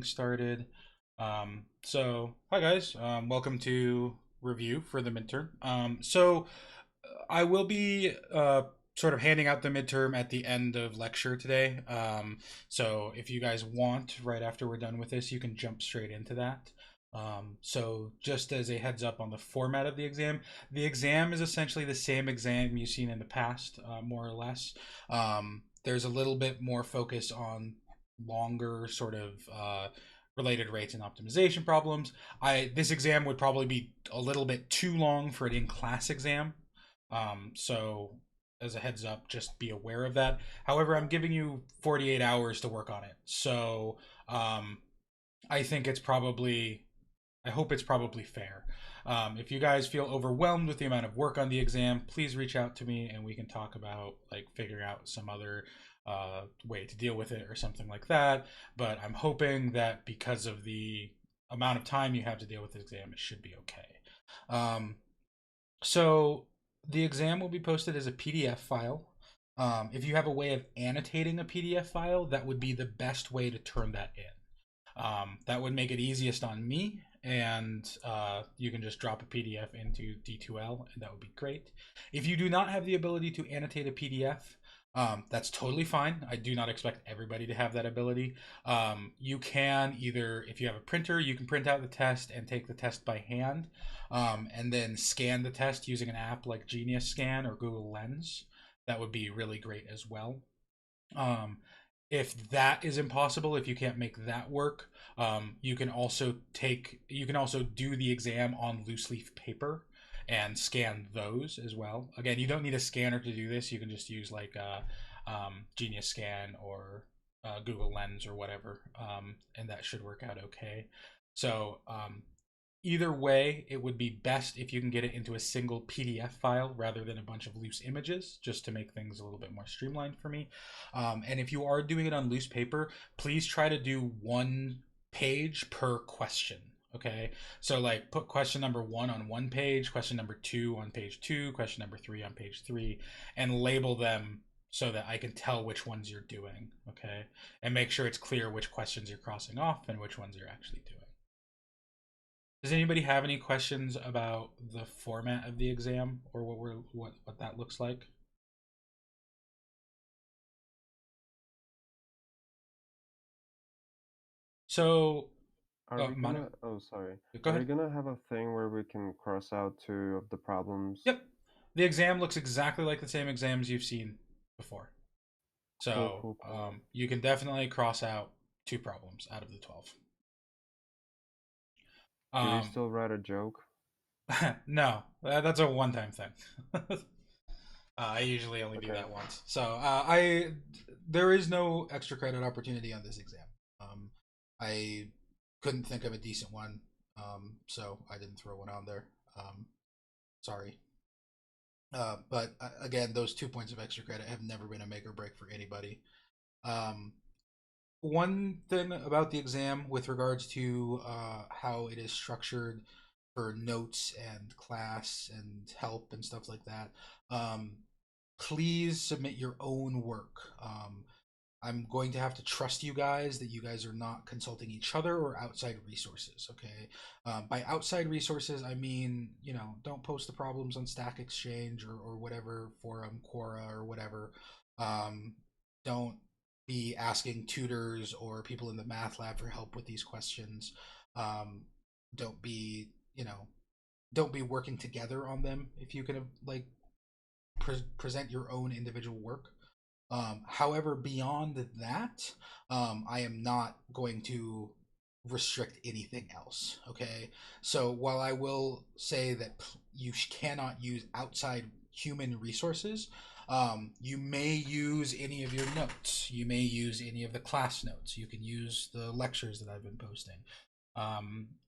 started. So hi guys, welcome to review for the midterm. I will be sort of handing out the midterm at the end of lecture today. So if you guys want, right after we're done with this, you can jump straight into that. So just as a heads up on the format of the exam is essentially the same exam you've seen in the past, more or less. There's a little bit more focus on longer sort of related rates and optimization problems. This exam would probably be a little bit too long for an in-class exam. So as a heads up, just be aware of that. However, I'm giving you 48 hours to work on it. So I think it's probably I hope it's probably fair. If you guys feel overwhelmed with the amount of work on the exam, please reach out to me and we can talk about like figuring out some other way to deal with it or something like that. But I'm hoping that because of the amount of time you have to deal with the exam, it should be okay. Um, so the exam will be posted as a PDF file. If you have a way of annotating a PDF file, that would be the best way to turn that in. That would make it easiest on me, and you can just drop a PDF into D2L, and that would be great. If you do not have the ability to annotate a PDF, that's totally fine. I do not expect everybody to have that ability. You can either, if you have a printer, you can print out the test and take the test by hand, and then scan the test using an app like Genius Scan or Google Lens. That would be really great as well. Um, if that is impossible, if you can't make that work, you can also do the exam on loose leaf paper and scan those as well. Again, you don't need a scanner to do this. You can just use like Genius Scan or Google Lens or whatever, and that should work out okay. So either way, it would be best if you can get it into a single PDF file rather than a bunch of loose images, just to make things a little bit more streamlined for me. And if you are doing it on loose paper, please try to do one page per question. Okay, so like put question number 1 on one page, question number 2 on page 2, question number 3 on page 3, and label them so that I can tell which ones you're doing. Okay, and make sure it's clear which questions you're crossing off and which ones you're actually doing. Does anybody have any questions about the format of the exam or what that looks like? So, Are we Manu, gonna, oh, sorry. go Are we ahead. gonna have a thing where we can cross out two of the problems? Yep, the exam looks exactly like the same exams you've seen before. Cool, So, cool, cool. you can definitely cross out 2 problems out of the 12. Do we Um, still write a joke? no, that's a one-time thing. I usually only do Okay. that once. So, I there is no extra credit opportunity on this exam. I couldn't think of a decent one, so I didn't throw one on there. Sorry. But again, those 2 points of extra credit have never been a make or break for anybody. Um, one thing about the exam with regards to how it is structured for notes and class and help and stuff like that, um, please submit your own work. I'm going to have to trust you guys that you guys are not consulting each other or outside resources. Okay. By outside resources, I mean, don't post the problems on Stack Exchange or whatever forum, Quora or whatever. Um, don't be asking tutors or people in the math lab for help with these questions. Um, don't be, don't be working together on them if you can like present your own individual work. However, beyond that, I am not going to restrict anything else. Okay. So while I will say that you cannot use outside human resources, you may use any of your notes. You may use any of the class notes. You can use the lectures that I've been posting.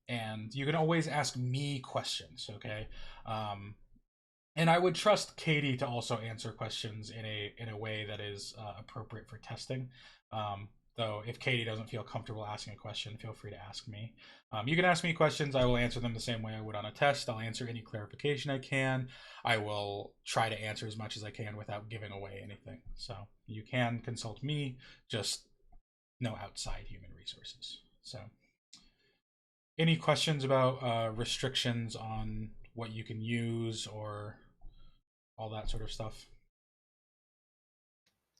And you can always ask me questions. Okay. And I would trust Katie to also answer questions in a way that is appropriate for testing. Though if Katie doesn't feel comfortable asking a question, feel free to ask me. You can ask me questions. I will answer them the same way I would on a test. I'll answer any clarification I can. I will try to answer as much as I can without giving away anything. So you can consult me, just no outside human resources. So, any questions about restrictions on what you can use or all that sort of stuff?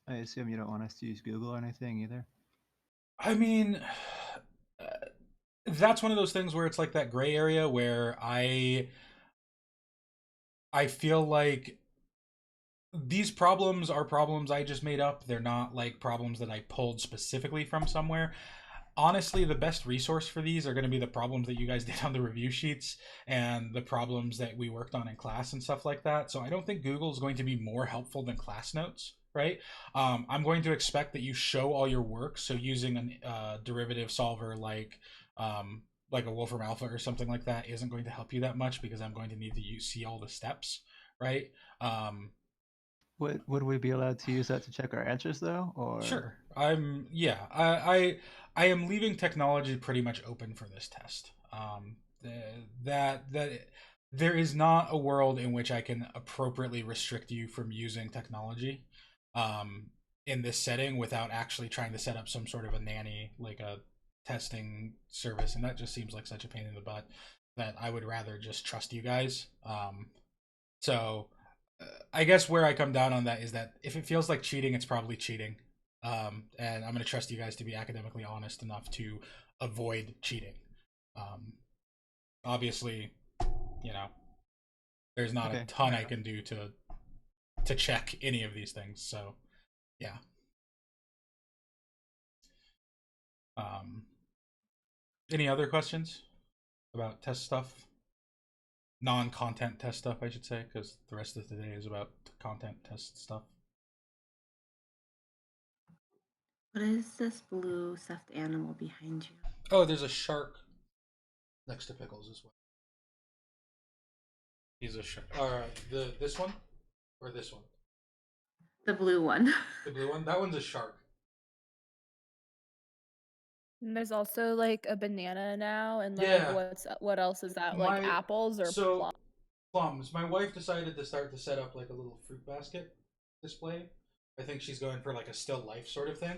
I assume you don't want us to use Google or anything either. I mean, that's one of those things where it's like that gray area where I feel like these problems are problems I just made up. They're not like problems that I pulled specifically from somewhere. Honestly, the best resource for these are going to be the problems that you guys did on the review sheets and the problems that we worked on in class and stuff like that. So I don't think Google is going to be more helpful than class notes, right? I'm going to expect that you show all your work. So using a derivative solver like a Wolfram Alpha or something like that isn't going to help you that much because I'm going to need to see all the steps, right? Um, Would we be allowed to use that to check our answers though, or? Sure. I am leaving technology pretty much open for this test. That there is not a world in which I can appropriately restrict you from using technology in this setting without actually trying to set up some sort of a nanny, like a testing service, and that just seems like such a pain in the butt that I would rather just trust you guys. So I guess where I come down on that is that if it feels like cheating, it's probably cheating. And I'm going to trust you guys to be academically honest enough to avoid cheating. Um, Obviously, you know, there's not a Okay, ton fair I enough. can do to check any of these things. So, yeah. Um, any other questions about test stuff? Non-content test stuff, I should say, because the rest of the day is about content test stuff. What is this blue stuffed animal behind you? Oh, there's a shark next to Pickles as well. He's a shark. All right, the this one or this one? The blue one. The blue one. That one's a shark. And there's also like a banana now, and like Yeah, what else is that? Like my apples or so plum? plums. My wife decided to start to set up like a little fruit basket display. I think she's going for like a still life sort of thing.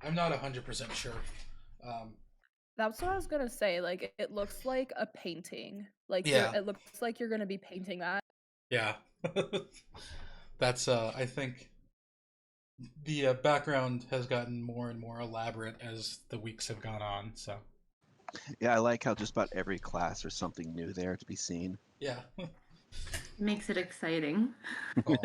I'm not 100% sure. Um, That's what I was gonna say. Like it looks like a painting. Like yeah, it looks like you're gonna be painting that. yeah. That's I think the background has gotten more and more elaborate as the weeks have gone on. So Yeah, I like how just about every class there's something new there to be seen. yeah. Makes it exciting. Oh.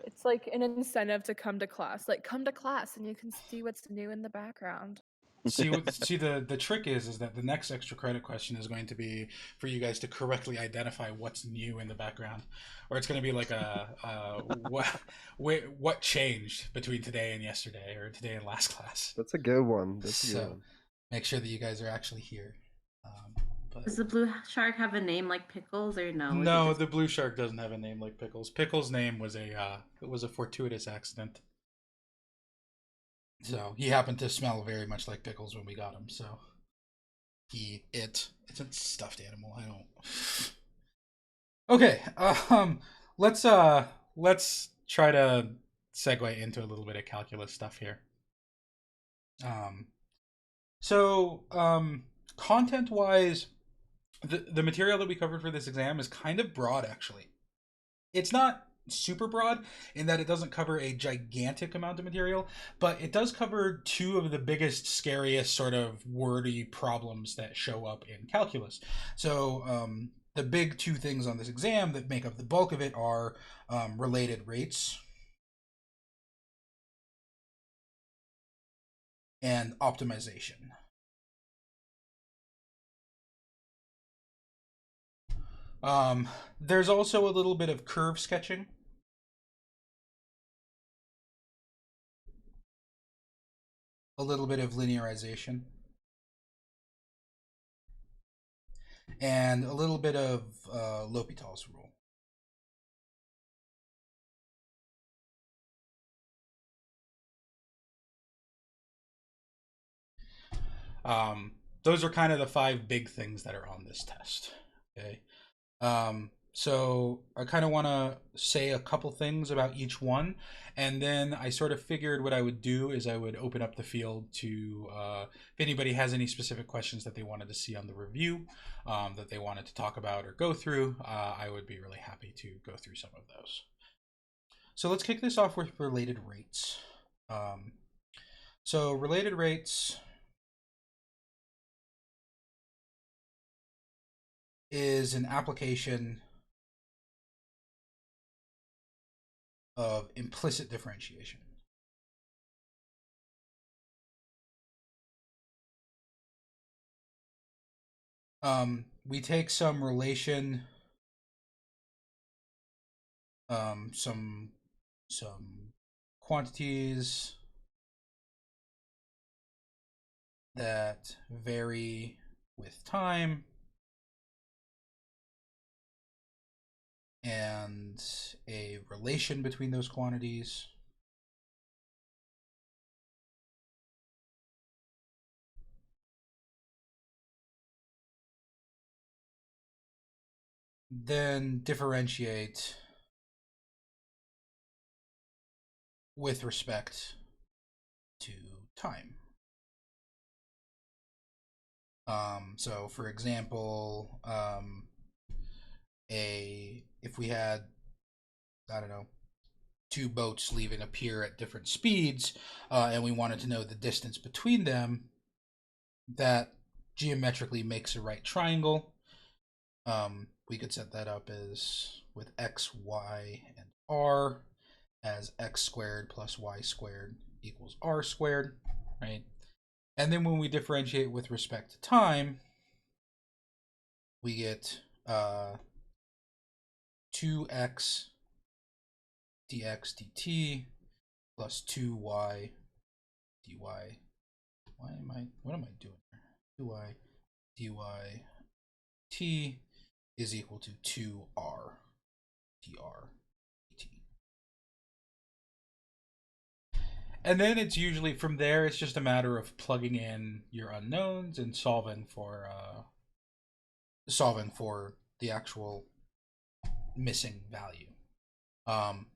It's like an incentive to come to class. Like come to class and you can see what's new in the background. See the trick is that the next extra credit question is going to be for you guys to correctly identify what's new in the background, or it's going to be like what changed between today and yesterday, or today and last class. That's a good one. That's a good So one. make sure that you guys are actually here. But Does the blue shark have a name like Pickles or no? Is it no, just the blue shark doesn't have a name like Pickles. Pickles' name was a fortuitous accident. So he happened to smell very much like Pickles when we got him. So it's a stuffed animal. I don't. Okay. Let's try to segue into a little bit of calculus stuff here. Um, so content wise, the material that we covered for this exam is kind of broad actually. It's not super broad in that it doesn't cover a gigantic amount of material, but it does cover two of the biggest, scariest sort of wordy problems that show up in calculus. So the big two things on this exam that make up the bulk of it are related rates and optimization. There's also a little bit of curve sketching. A little bit of linearization. And a little bit of L'Hopital's rule. Those are kind of the five big things that are on this test. Okay. So I kind of want to say a couple things about each one, and then I sort of figured what I would do is I would open up the field to if anybody has any specific questions that they wanted to see on the review, that they wanted to talk about or go through. I would be really happy to go through some of those. So let's kick this off with related rates. So related rates is an application of implicit differentiation. We take some relation, some quantities that vary with time, and a relation between those quantities. Then differentiate with respect to time. So for example, if we had, I don't know, two boats leaving a pier at different speeds, and we wanted to know the distance between them, that geometrically makes a right triangle. We could set that up as with x, y, and r as x squared plus y squared equals r squared, right? And then when we differentiate with respect to time, we get 2x dx dt plus 2y dy. What am I doing here? 2y dy t is equal to 2r dr dt. And then it's usually from there, it's just a matter of plugging in your unknowns and solving for the actual missing value.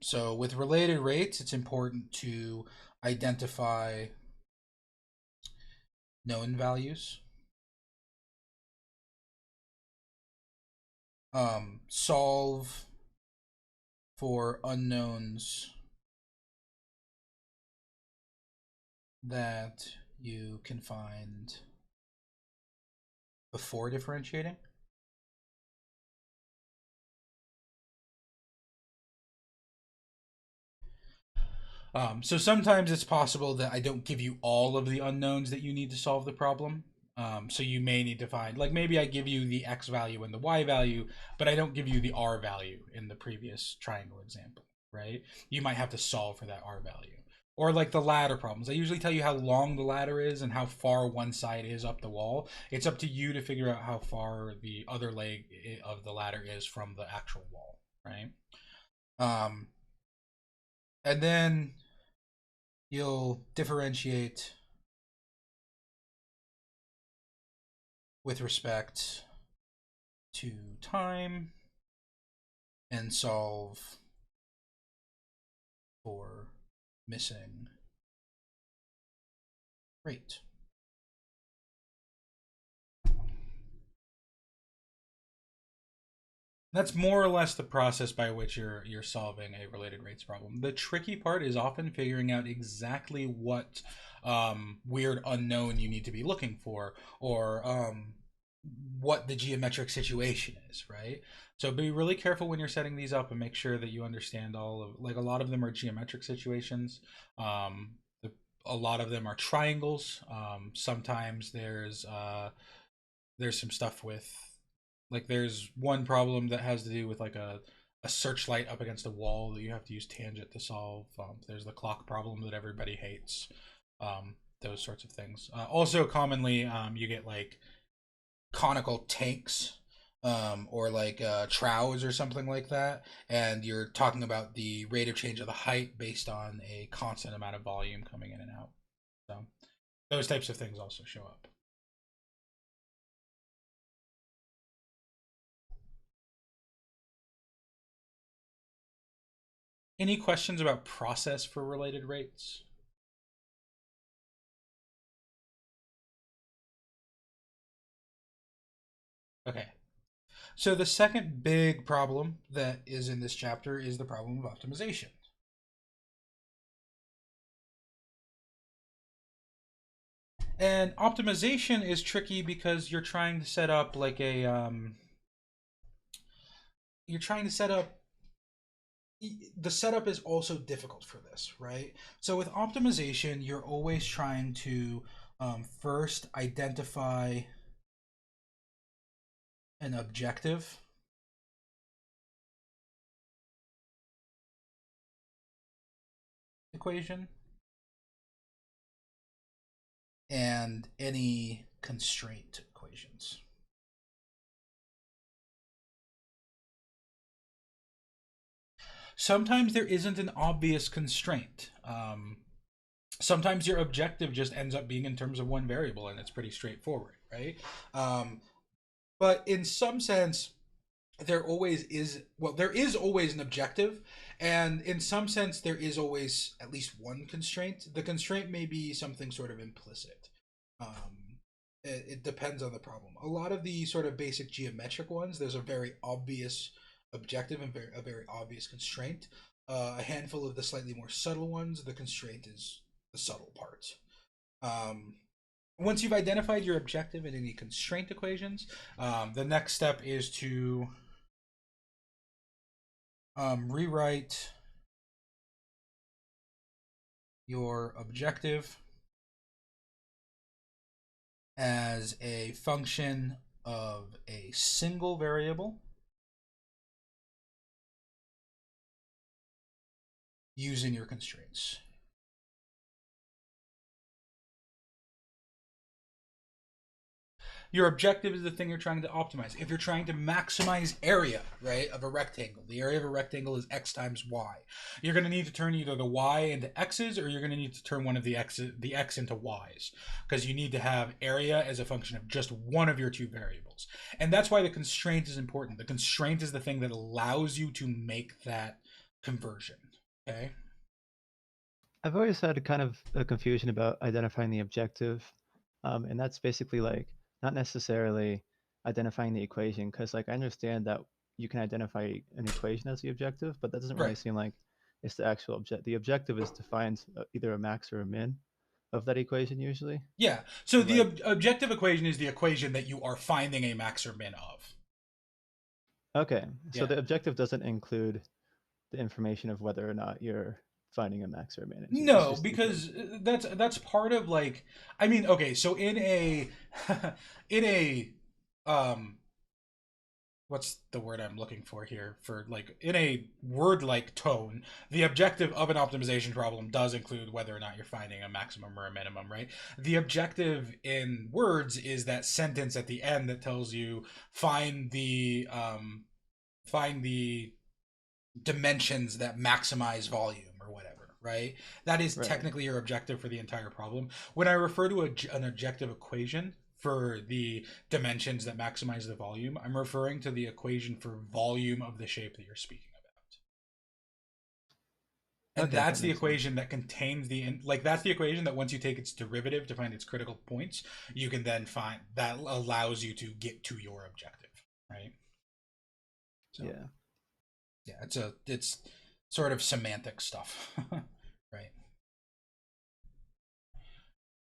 So with related rates, it's important to identify known values, solve for unknowns that you can find before differentiating. So sometimes it's possible that I don't give you all of the unknowns that you need to solve the problem. So you may need to find, like maybe I give you the x value and the y value, but I don't give you the r value in the previous triangle example, right? You might have to solve for that r value. Or like the ladder problems. I usually tell you how long the ladder is and how far one side is up the wall. It's up to you to figure out how far the other leg of the ladder is from the actual wall, right? And then you'll differentiate with respect to time and solve for missing rate. That's more or less the process by which you're solving a related rates problem. The tricky part is often figuring out exactly what weird unknown you need to be looking for, or what the geometric situation is, right? So be really careful when you're setting these up and make sure that you understand all of, like a lot of them are geometric situations. A lot of them are triangles. Sometimes there's some stuff with, like there's one problem that has to do with like a searchlight up against a wall that you have to use tangent to solve. There's the clock problem that everybody hates. Those sorts of things. Also commonly you get like conical tanks, or like troughs or something like that, and you're talking about the rate of change of the height based on a constant amount of volume coming in and out. So those types of things also show up. Any questions about process for related rates? Okay. So the second big problem that is in this chapter is the problem of optimization. And optimization is tricky because you're trying to set up like a you're trying to set up the setup is also difficult for this, right? So with optimization, you're always trying to first identify an objective equation and any constraint equations. Sometimes there isn't an obvious constraint. Sometimes your objective just ends up being in terms of one variable, and it's pretty straightforward, right? But in some sense, there is always an objective, and in some sense there is always at least one constraint. The constraint may be something sort of implicit. It depends on the problem. A lot of the sort of basic geometric ones, there's a very obvious objective and a very obvious constraint. A handful of the slightly more subtle ones, the constraint is the subtle part. Once you've identified your objective and any constraint equations, the next step is to rewrite your objective as a function of a single variable using your constraints. Your objective is the thing you're trying to optimize. If you're trying to maximize area, right, of a rectangle, the area of a rectangle is x times y. You're going to need to turn either the y into x's, or you're going to need to turn one of the x into y's, because you need to have area as a function of just one of your two variables. And that's why the constraint is important. The constraint is the thing that allows you to make that conversion. Okay. I've always had a kind of a confusion about identifying the objective, and that's basically like not necessarily identifying the equation, because like I understand that you can identify an equation as the objective, but that doesn't really Right. seem like it's the actual objective. The objective is to find either a max or a min of that equation usually. Yeah. So the Like, objective equation is the equation that you are finding a max or min of. okay, so Yeah. the objective doesn't include the information of whether or not you're finding a max or a min. It's No, just the because equation. that's part of like, I mean, okay, so in a in a what's the word I'm looking for here, for like in a word like tone, the objective of an optimization problem does include whether or not you're finding a maximum or a minimum, right? The objective in words is that sentence at the end that tells you find the dimensions that maximize volume or whatever, right? That is Right. technically your objective for the entire problem. When I refer to an objective equation for the dimensions that maximize the volume, I'm referring to the equation for volume of the shape that you're speaking about. And Okay, that's that the makes sense. equation that contains that's the equation that once you take its derivative to find its critical points, you can then find that allows you to get to your objective, right? So, yeah. it's sort of semantic stuff. Right.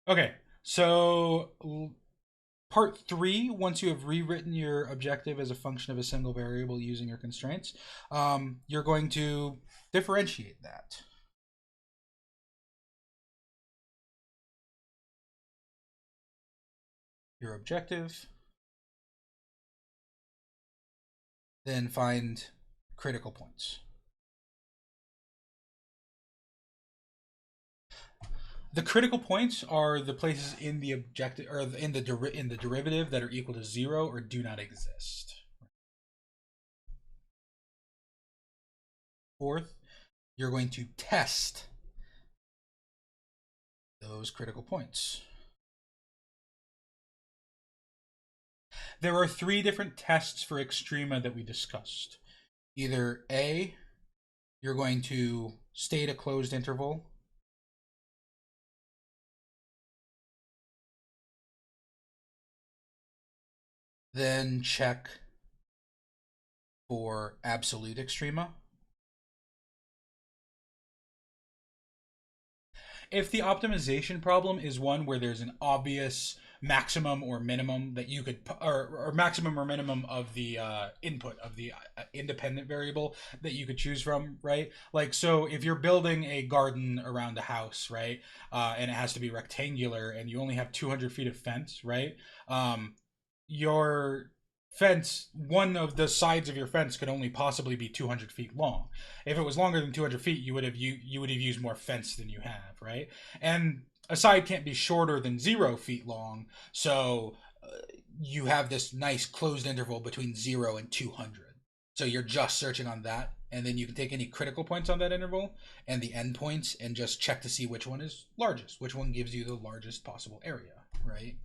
Okay, so part 3, once you have rewritten your objective as a function of a single variable using your constraints, you're going to differentiate that. Your objective, then find critical points. The critical points are the places in the objective or in the derivative that are equal to 0 or do not exist. Fourth, you're going to test those critical points. There are 3 different tests for extrema that we discussed. Either A, you're going to state a closed interval. Then check for absolute extrema. If the optimization problem is one where there's an obvious maximum or minimum that you could, or maximum or minimum of the input of the independent variable that you could choose from, right? Like, so if you're building a garden around a house, right, and it has to be rectangular and you only have 200 feet of fence, right, your fence, one of the sides of your fence could only possibly be 200 feet long. If it was longer than 200 feet, you would have used more fence than you have, right? And a side can't be shorter than 0 feet long, so you have this nice closed interval between 0 and 200. So you're just searching on that, and then you can take any critical points on that interval and the endpoints and just check to see which one is largest, which one gives you the largest possible area, right?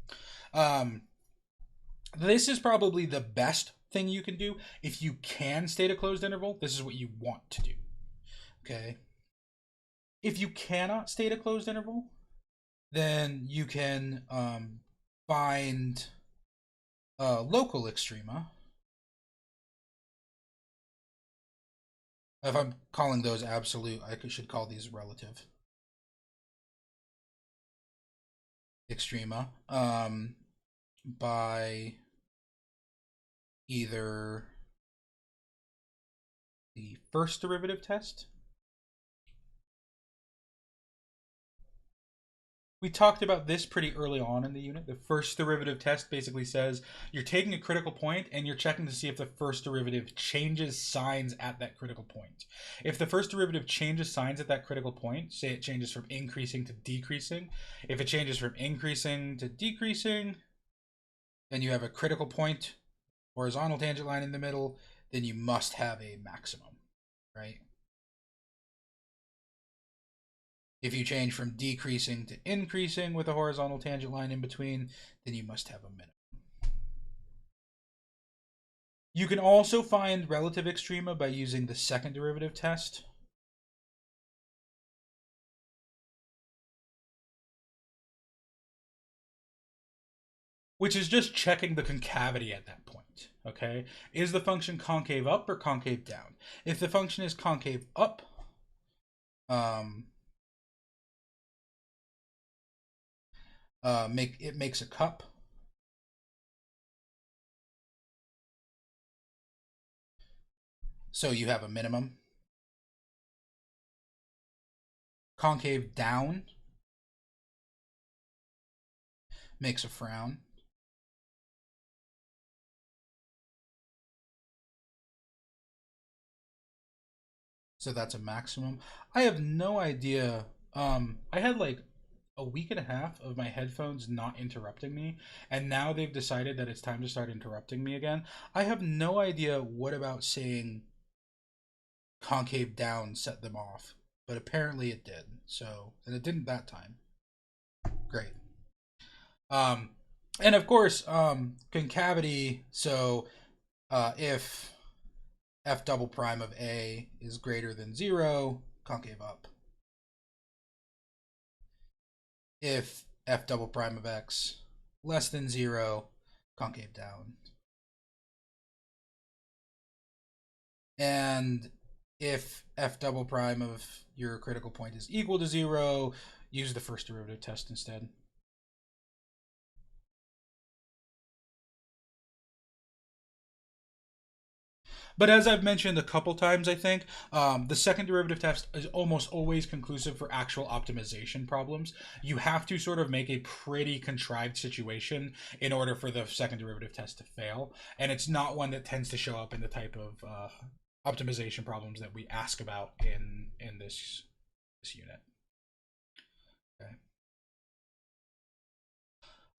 This is probably the best thing you can do. If you can state a closed interval, this is what you want to do. Okay. If you cannot state a closed interval, then you can find local extrema. If I'm calling those absolute, I should call these relative extrema by either the first derivative test. We talked about this pretty early on in the unit. The first derivative test basically says you're taking a critical point and you're checking to see if the first derivative changes signs at that critical point. If the first derivative changes signs at that critical point, say it changes from increasing to decreasing. If it changes from increasing to decreasing, then you have a critical point, horizontal tangent line in the middle, then you must have a maximum, right? If you change from decreasing to increasing with a horizontal tangent line in between, then you must have a minimum. You can also find relative extrema by using the second derivative test. Which is just checking the concavity at that point, okay? Is the function concave up or concave down? If the function is concave up, it makes a cup. So you have a minimum. Concave down makes a frown. So that's a maximum. I have no idea. I had like a week and a half of my headphones not interrupting me, and now they've decided that it's time to start interrupting me again. I have no idea what about saying concave down set them off, but apparently it did. So, and it didn't that time. Great. And of course, concavity. So, if f double prime of a is greater than 0, concave up. If f double prime of x less than 0, concave down. And if f double prime of your critical point is equal to 0, use the first derivative test instead. But as I've mentioned a couple times, I think, the second derivative test is almost always conclusive for actual optimization problems. You have to sort of make a pretty contrived situation in order for the second derivative test to fail. And it's not one that tends to show up in the type of optimization problems that we ask about in this unit.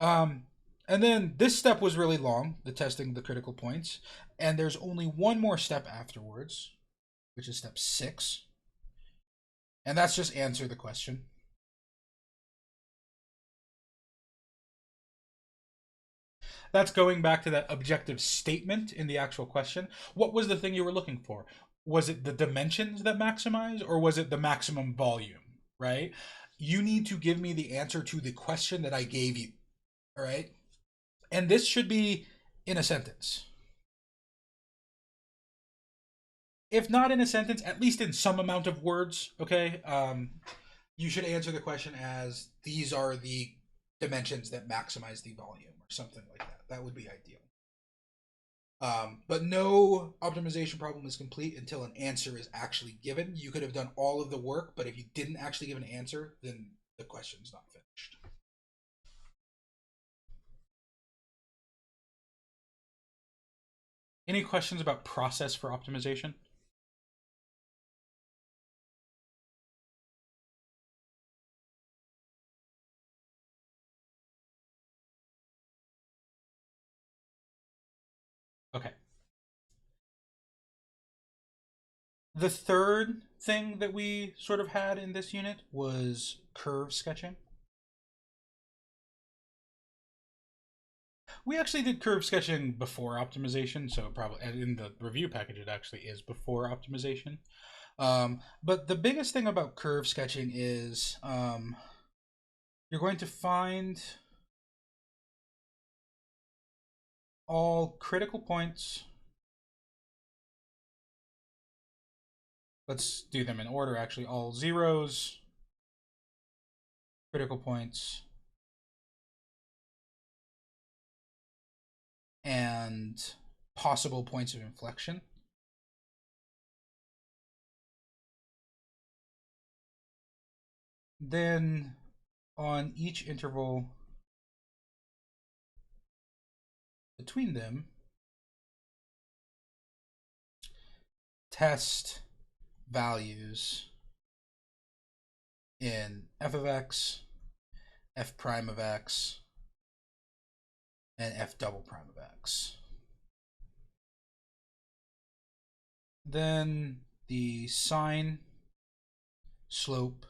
Okay. And then this step was really long, the testing the critical points. And there's only one more step afterwards, which is step 6. And that's just answer the question. That's going back to that objective statement in the actual question. What was the thing you were looking for? was it the dimensions that maximize, or was it the maximum volume, right? You need to give me the answer to the question that I gave you, all right? And this should be in a sentence. If not in a sentence, at least in some amount of words, okay? You should answer the question as, these are the dimensions that maximize the volume, or something like that. That would be ideal. But no optimization problem is complete until an answer is actually given. You could have done all of the work, but if you didn't actually give an answer, then the question's not finished. Any questions about process for optimization? Okay. The third thing that we sort of had in this unit was curve sketching. We actually did curve sketching before optimization, so probably in the review package it actually is before optimization. But the biggest thing about curve sketching is you're going to find all critical points. Let's do them in order, actually. All zeros, critical points, and possible points of inflection. Then on each interval between them, test values in f of x, f prime of x, and f double prime of x. Then the sine, slope,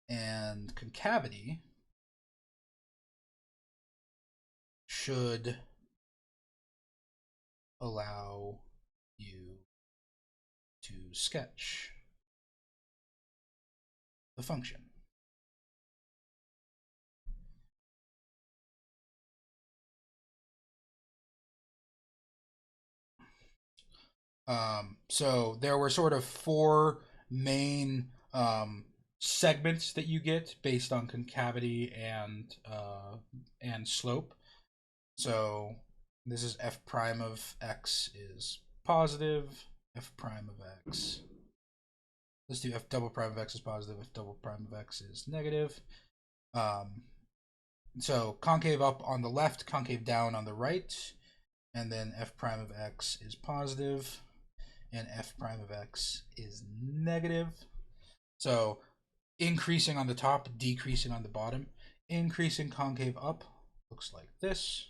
and concavity should allow you to sketch the function. So there were sort of four main segments that you get based on concavity and slope. So this is f prime of x is positive, f prime of x. Let's do f double prime of x is positive, f double prime of x is negative. So concave up on the left, concave down on the right, and then f prime of x is positive, and f prime of x is negative. So increasing on the top, decreasing on the bottom. Increasing concave up looks like this.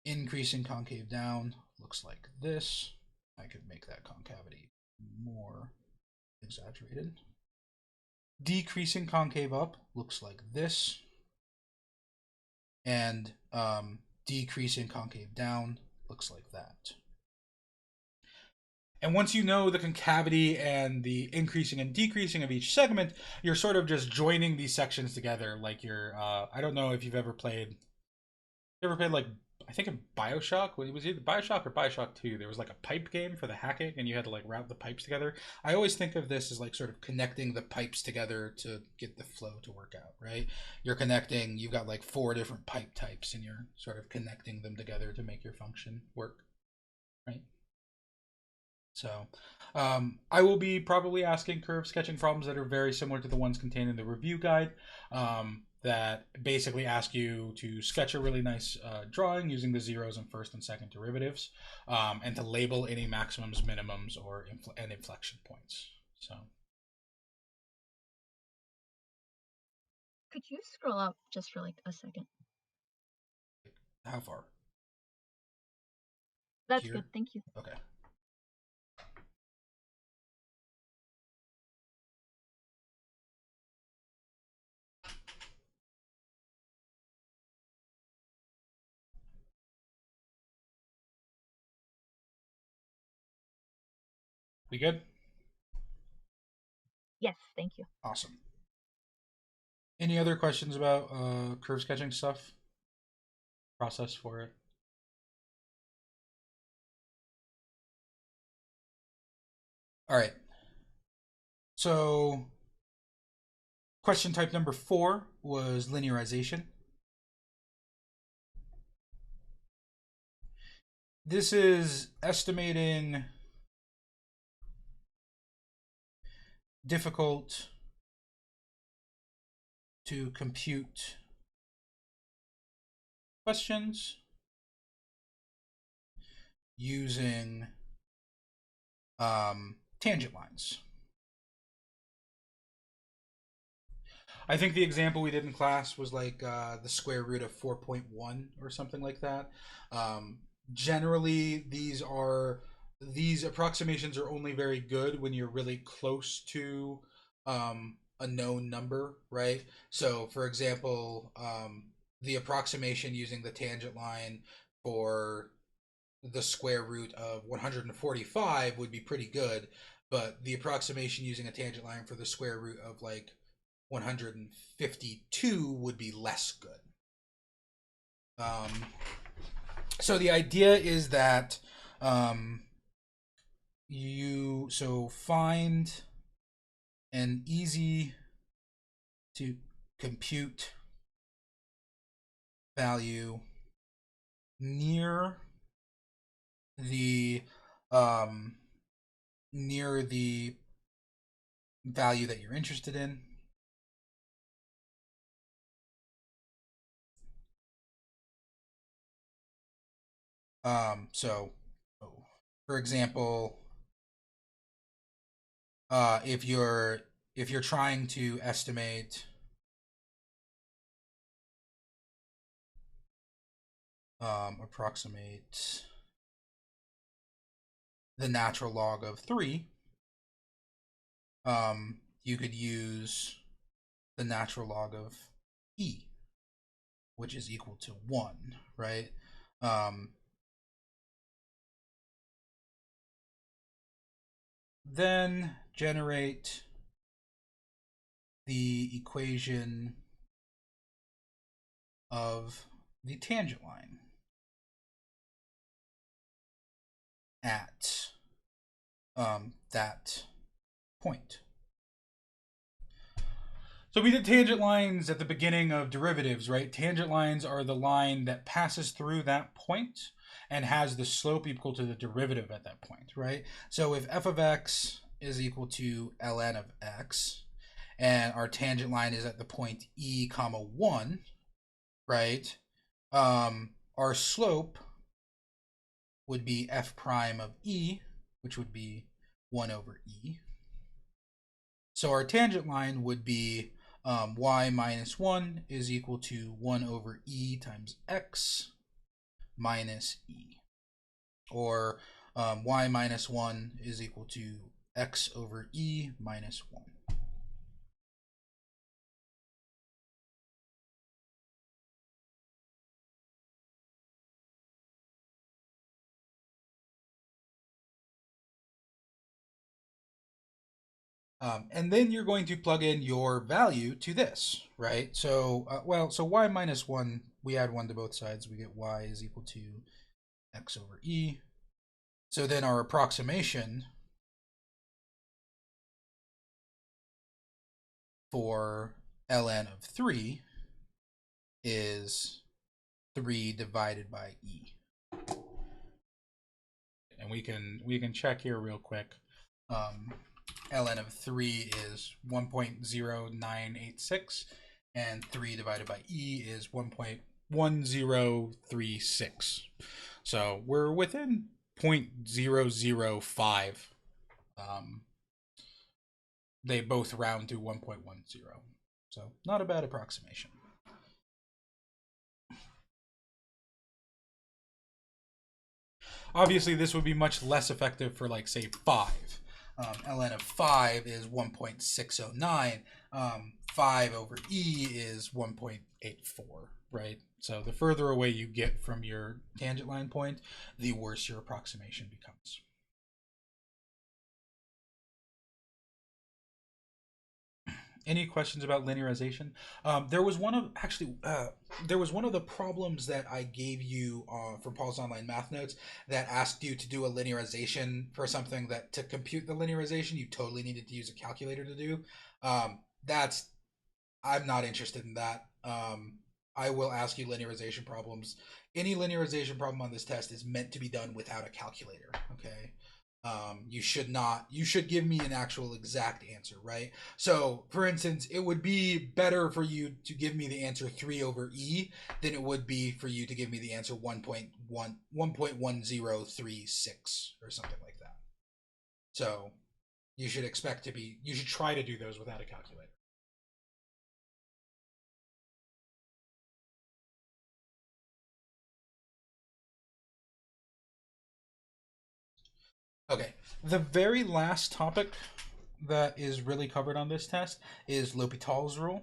Increasing concave down looks like this. I could make that concavity more exaggerated. Decreasing concave up looks like this. And decreasing concave down looks like that. And once you know the concavity and the increasing and decreasing of each segment, you're sort of just joining these sections together. Like you're, I don't know if you've ever played like, I think in Bioshock, it was either Bioshock or Bioshock 2, there was like a pipe game for the hacking and you had to like route the pipes together. I always think of this as like sort of connecting the pipes together to get the flow to work out, right? You're connecting, you've got like 4 different pipe types and you're sort of connecting them together to make your function work, right? So I will be probably asking curve sketching problems that are very similar to the ones contained in the review guide, that basically ask you to sketch a really nice drawing using the zeros and first and second derivatives, and to label any maximums, minimums, or and inflection points. So Could you scroll up just for like a second? how far? That's Here? good, thank you. Okay. We good? Yes, thank you. Awesome. Any other questions about curve sketching stuff? Process for it? All right. So question type number 4 was linearization. This is estimating difficult to compute questions using tangent lines. I think the example we did in class was like the square root of 4.1 or something like that. Generally, these approximations are only very good when you're really close to a known number, right? So, for example, the approximation using the tangent line for the square root of 145 would be pretty good, but the approximation using a tangent line for the square root of like 152 would be less good. So the idea is that you find an easy to compute value near the value that you're interested in. So for example, if you're trying to estimate approximate the natural log of 3, you could use the natural log of e, which is equal to 1, right? Then generate the equation of the tangent line at that point. So we did tangent lines at the beginning of derivatives, right? Tangent lines are the line that passes through that point and has the slope equal to the derivative at that point, right? So if f of x is equal to ln of x, and our tangent line is at the point e comma 1, right? Our slope would be f prime of e, which would be 1 over e. So our tangent line would be y minus 1 is equal to 1 over e times x minus e. Or y minus 1 is equal to x over e minus 1. And then you're going to plug in your value to this, right? So, so y minus 1, we add 1 to both sides. We get y is equal to x over e. So then our approximation for ln of 3 is 3 divided by e. And we can check here real quick. Ln of 3 is 1.0986, and 3 divided by e is 1.1036. So we're within 0.005. They both round to 1.10. So not a bad approximation. Obviously, this would be much less effective for, like, say, 5. Ln of 5 is 1.609. 5 over e is 1.84, right? So the further away you get from your tangent line point, the worse your approximation becomes. Any questions about linearization? There was one of the problems that I gave you from Paul's online math notes that asked you to do a linearization for something that to compute the linearization you totally needed to use a calculator to do. That's I'm not interested in that. I will ask you linearization problems. Any linearization problem on this test is meant to be done without a calculator. Okay. You should give me an actual exact answer, right? So for instance, it would be better for you to give me the answer 3 over e than it would be for you to give me the answer 1.1036 or something like that. So you should try to do those without a calculator. Okay, the very last topic that is really covered on this test is L'Hopital's rule.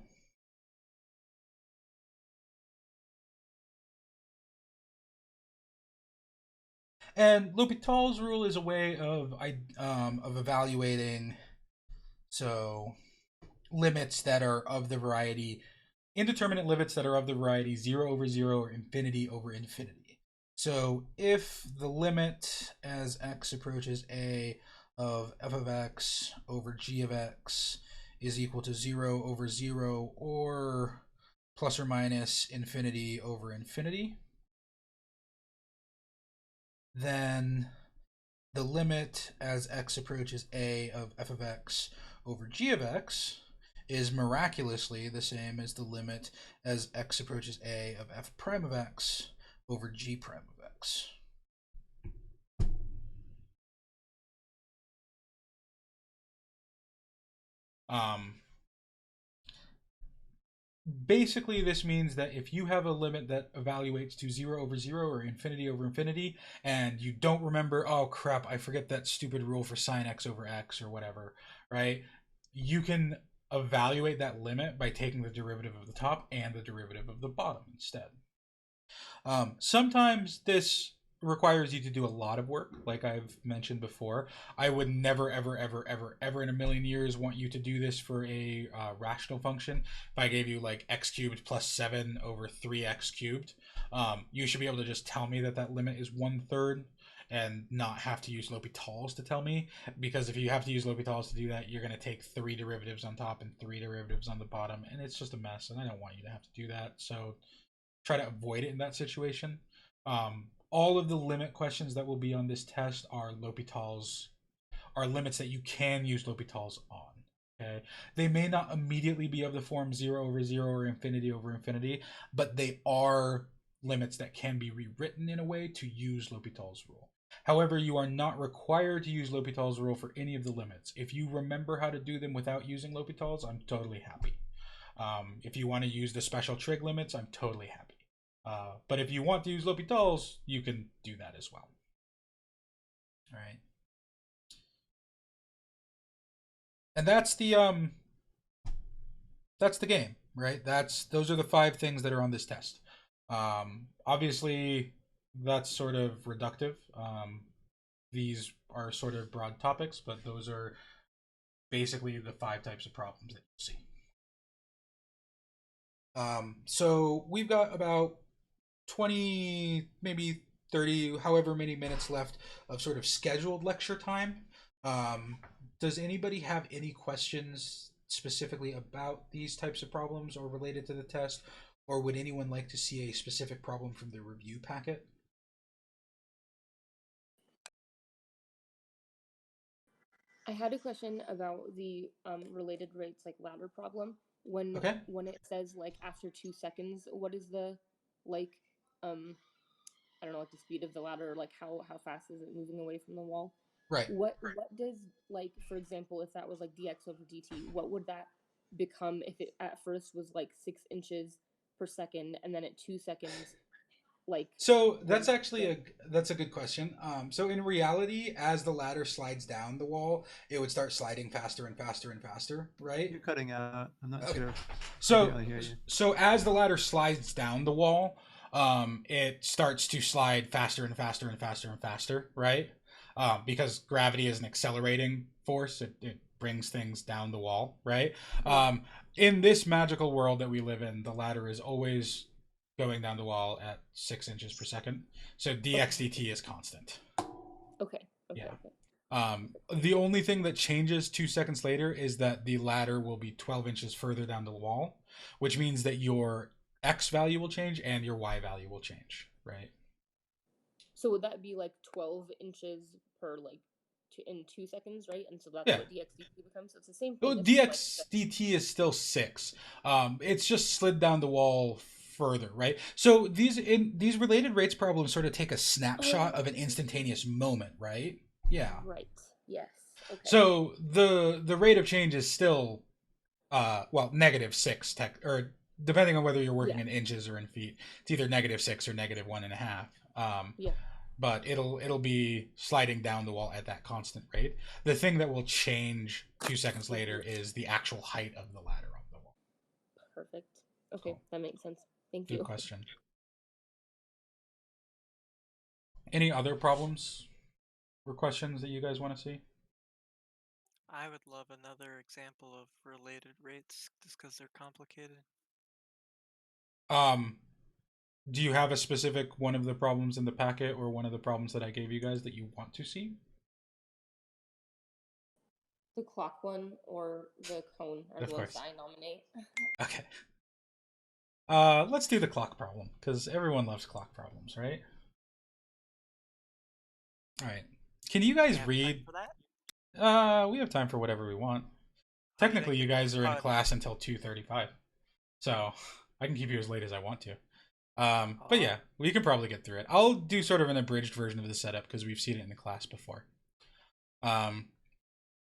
And L'Hopital's rule is a way of evaluating limits that are of the variety, indeterminate limits that are of the variety 0 over 0 or infinity over infinity. So if the limit as x approaches a of f of x over g of x is equal to 0 over 0 or plus or minus infinity over infinity, then the limit as x approaches a of f of x over g of x is miraculously the same as the limit as x approaches a of f prime of x over g prime of x. Basically, this means that if you have a limit that evaluates to 0 over 0 or infinity over infinity, and you don't remember, oh crap, I forget that stupid rule for sine x over x or whatever, right? You can evaluate that limit by taking the derivative of the top and the derivative of the bottom instead. Sometimes this requires you to do a lot of work, like I've mentioned before. I would never, ever, ever, ever, ever in a million years want you to do this for a rational function. If I gave you like x cubed plus 7 over 3x cubed, you should be able to just tell me that that limit is 1/3 and not have to use L'Hopital's to tell me, because if you have to use L'Hopital's to do that, you're going to take 3 derivatives on top and 3 derivatives on the bottom, and it's just a mess, and I don't want you to have to do that. So try to avoid it in that situation. All of the limit questions that will be on this test are L'Hopital's, are limits that you can use L'Hopital's on. Okay, they may not immediately be of the form 0 over 0 or infinity over infinity, but they are limits that can be rewritten in a way to use L'Hopital's rule. However, you are not required to use L'Hopital's rule for any of the limits. If you remember how to do them without using L'Hopital's, I'm totally happy. If you want to use the special trig limits, I'm totally happy. But if you want to use L'Hopital's, you can do that as well. All right. And that's the game, right? Those are the 5 things that are on this test. Obviously, that's sort of reductive. These are sort of broad topics, but those are basically the 5 types of problems that you see. So we've got about 20, maybe 30, however many minutes left of sort of scheduled lecture time. Does anybody have any questions specifically about these types of problems or related to the test? Or would anyone like to see a specific problem from the review packet? I had a question about the related rates, like ladder problem. When it says like after 2 seconds, what is the like I don't know, like the speed of the ladder, like how fast is it moving away from the wall? Right. What does, like, for example, if that was like dx over dt, what would that become if it at first was like 6 inches per second and then at 2 seconds? Like, so that's actually that's a good question. So in reality, as the ladder slides down the wall, it would start sliding faster and faster and faster, right? You're cutting out. I'm not sure. So as the ladder slides down the wall, it starts to slide faster and faster and faster and faster, right? Because gravity is an accelerating force. It brings things down the wall, right? Yeah. In this magical world that we live in, the ladder is always going down the wall at 6 inches per second. So dxdt is constant. Okay. Okay. Yeah. Okay. The only thing that changes 2 seconds later is that the ladder will be 12 inches further down the wall, which means that your x value will change and your y value will change, right? So would that be like 12 inches per like in 2 seconds, right? And so that's Yeah. what dxdt becomes. So it's the same Well, thing. dxdt is still 6. It's just slid down the wall further, right? So these related rates problems sort of take a snapshot of an instantaneous moment, right? Yeah. Right. Yes. Okay. So the rate of change is still -6 or depending on whether you're working in inches or in feet. It's either -6 or -1.5. Yeah. But it'll be sliding down the wall at that constant rate. The thing that will change 2 seconds later is the actual height of the ladder on the wall. Perfect. Okay, Cool. that makes sense. Thank you. Good question. Any other problems or questions that you guys want to see? I would love another example of related rates just because they're complicated. Do you have a specific one of the problems in the packet or one of the problems that I gave you guys that you want to see? The clock one or the cone are the ones I nominate. Okay. Let's do the clock problem because everyone loves clock problems, right? All right. Can you guys read? We have time for whatever we want. Technically, you guys are in class until 2:35, so I can keep you as late as I want to. But yeah, we can probably get through it. I'll do sort of an abridged version of the setup because we've seen it in the class before. Can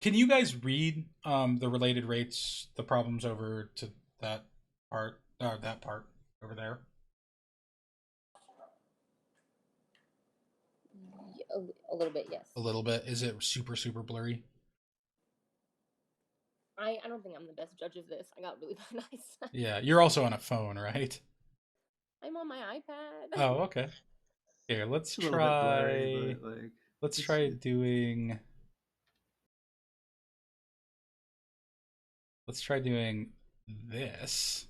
you guys read the related rates, the problems over to that part over there? A little bit, yes. A little bit. Is it super blurry? I don't think I'm the best judge of this. I got really bad eyesight. Yeah, you're also on a phone, right? I'm on my iPad. Oh, okay. Here, let's It's a try. little bit blurry, but like, let's try doing. Let's try doing this.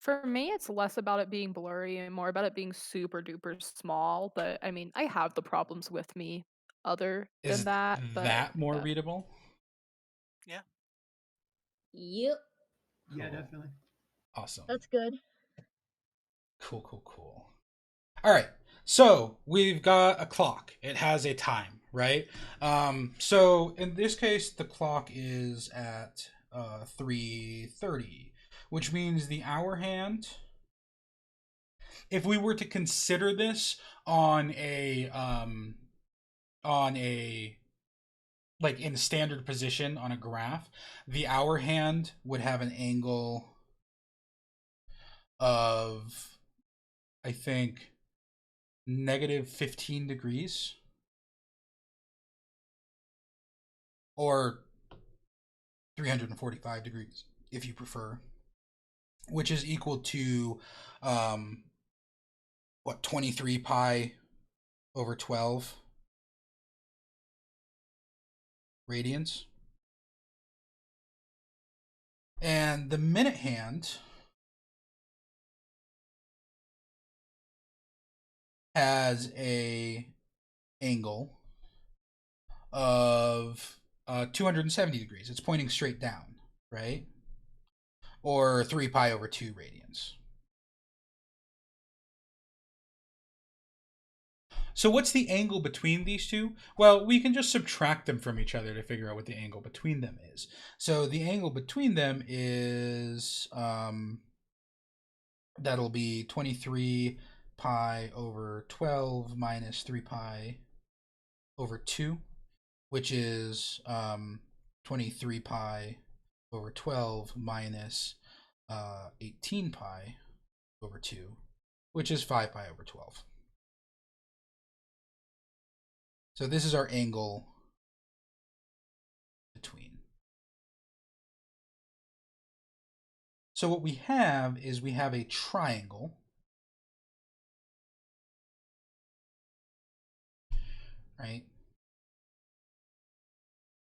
For me, it's less about it being blurry and more about it being super duper small. But I mean, I have the problems with me other than that. Is but that more readable? Yeah. Yep. Yeah, definitely. Awesome. That's good. Cool. All right. So we've got a clock. It has a time, right? So in this case, the clock is at 3:30, which means the hour hand. If we were to consider this on a like in standard position on a graph, the hour hand would have an angle of, I think, -15 degrees, or 345 degrees if you prefer, which is equal to 23 pi over 12 radians. And the minute hand has a angle of 270 degrees. It's pointing straight down, right? Or 3 pi over 2 radians. So what's the angle between these two? Well, we can just subtract them from each other to figure out what the angle between them is. So the angle between them is, that'll be 23 pi over 12 minus 3 pi over 2, which is 23 pi over 12 minus 18 pi over 2, which is 5 pi over 12. So this is our angle between. So what we have is we have a triangle, right?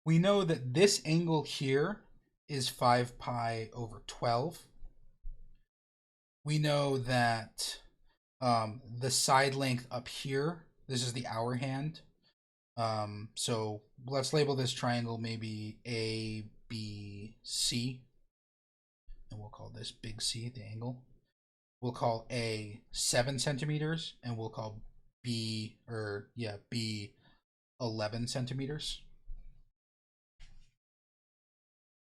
we know that this angle here is 5 pi over 12. We know that the side length up here, this is the hour hand. So let's label this triangle maybe A, B, C. And we'll call this big C, the angle. We'll call A 7 centimeters, and we'll call B 11 centimeters.